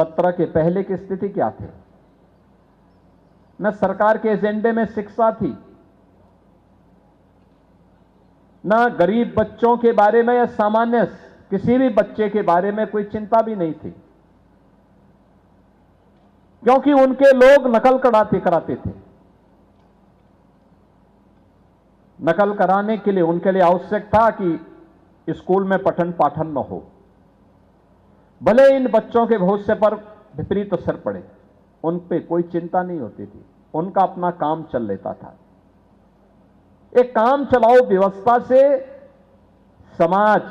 17 के पहले की स्थिति क्या थी? न सरकार के एजेंडे में शिक्षा थी, न गरीब बच्चों के बारे में या सामान्य किसी भी बच्चे के बारे में कोई चिंता भी नहीं थी, क्योंकि उनके लोग नकल कराते थे। नकल कराने के लिए उनके लिए आवश्यक था कि स्कूल में पठन पाठन न हो, भले इन बच्चों के भविष्य पर विपरीत असर पड़े, उन पे कोई चिंता नहीं होती थी, उनका अपना काम चल लेता था। एक काम चलाओ व्यवस्था से समाज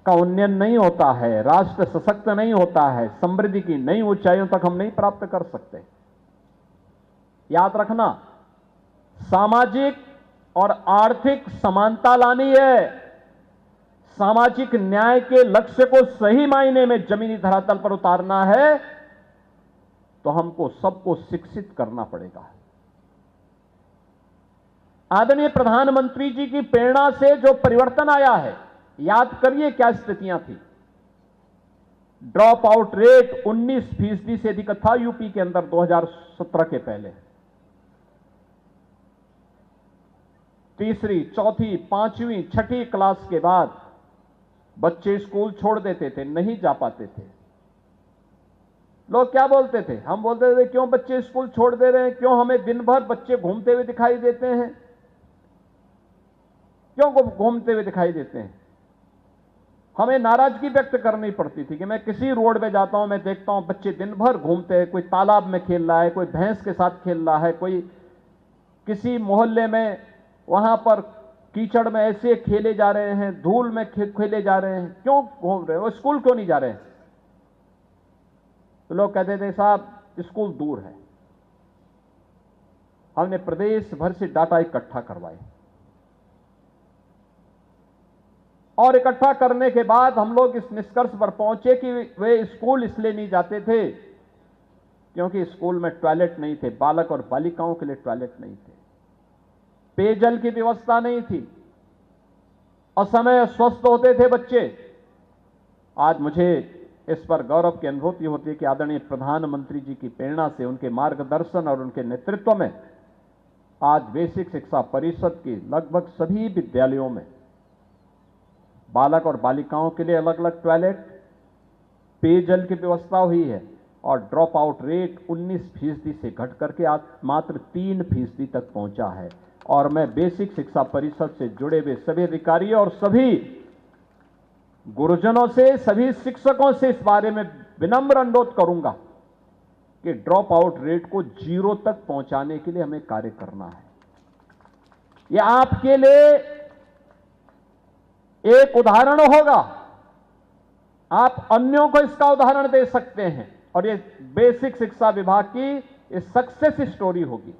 का उन्नयन नहीं होता है, राष्ट्र सशक्त नहीं होता है, समृद्धि की नई ऊंचाइयों तक हम नहीं प्राप्त कर सकते। याद रखना, सामाजिक और आर्थिक समानता लानी है, सामाजिक न्याय के लक्ष्य को सही मायने में जमीनी धरातल पर उतारना है, तो हमको सबको शिक्षित करना पड़ेगा। आदरणीय प्रधानमंत्री जी की प्रेरणा से जो परिवर्तन आया है, याद करिए क्या स्थितियां थी। ड्रॉप आउट रेट 19% से अधिक था यूपी के अंदर 2017 के पहले। तीसरी, चौथी, पांचवी, छठी क्लास के बाद बच्चे स्कूल छोड़ देते थे, नहीं जा पाते थे। लोग क्या बोलते थे? हम बोलते थे क्यों बच्चे स्कूल छोड़ दे रहे हैं, क्यों हमें दिन भर बच्चे घूमते हुए दिखाई देते हैं, क्यों घूमते हुए दिखाई देते हैं। हमें नाराजगी व्यक्त करनी पड़ती थी कि मैं किसी रोड पे जाता हूं, मैं देखता हूं बच्चे दिन भर घूमते हैं, कोई तालाब में खेल रहा है, कोई भैंस के साथ खेल रहा है, कोई किसी मोहल्ले में वहां पर कीचड़ में ऐसे खेले जा रहे हैं, धूल में खेले जा रहे हैं, क्यों घूम रहे हैं, वो स्कूल क्यों नहीं जा रहे हैं? तो लोग कहते थे साहब स्कूल दूर है। हमने प्रदेश भर से डाटा इकट्ठा करवाए और इकट्ठा करने के बाद हम लोग इस निष्कर्ष पर पहुंचे कि वे स्कूल इसलिए नहीं जाते थे क्योंकि स्कूल में टॉयलेट नहीं थे, बालक और बालिकाओं के लिए टॉयलेट नहीं थे, पेयजल की व्यवस्था नहीं थी, असमय अस्वस्थ होते थे बच्चे। आज मुझे इस पर गौरव की अनुभूति होती है कि आदरणीय प्रधानमंत्री जी की प्रेरणा से, उनके मार्गदर्शन और उनके नेतृत्व में आज बेसिक शिक्षा परिषद की लगभग सभी विद्यालयों में बालक और बालिकाओं के लिए अलग अलग टॉयलेट, पेयजल की व्यवस्था हुई है और ड्रॉप आउट रेट 19% से घट करके आज मात्र 3% तक पहुंचा है। और मैं बेसिक शिक्षा परिषद से जुड़े हुए सभी अधिकारियों और सभी गुरुजनों से, सभी शिक्षकों से इस बारे में विनम्र अनुरोध करूंगा कि ड्रॉप आउट रेट को 0 तक पहुंचाने के लिए हमें कार्य करना है। यह आपके लिए एक उदाहरण होगा, आप अन्यों को इसका उदाहरण दे सकते हैं और ये बेसिक शिक्षा विभाग की सक्सेस स्टोरी होगी।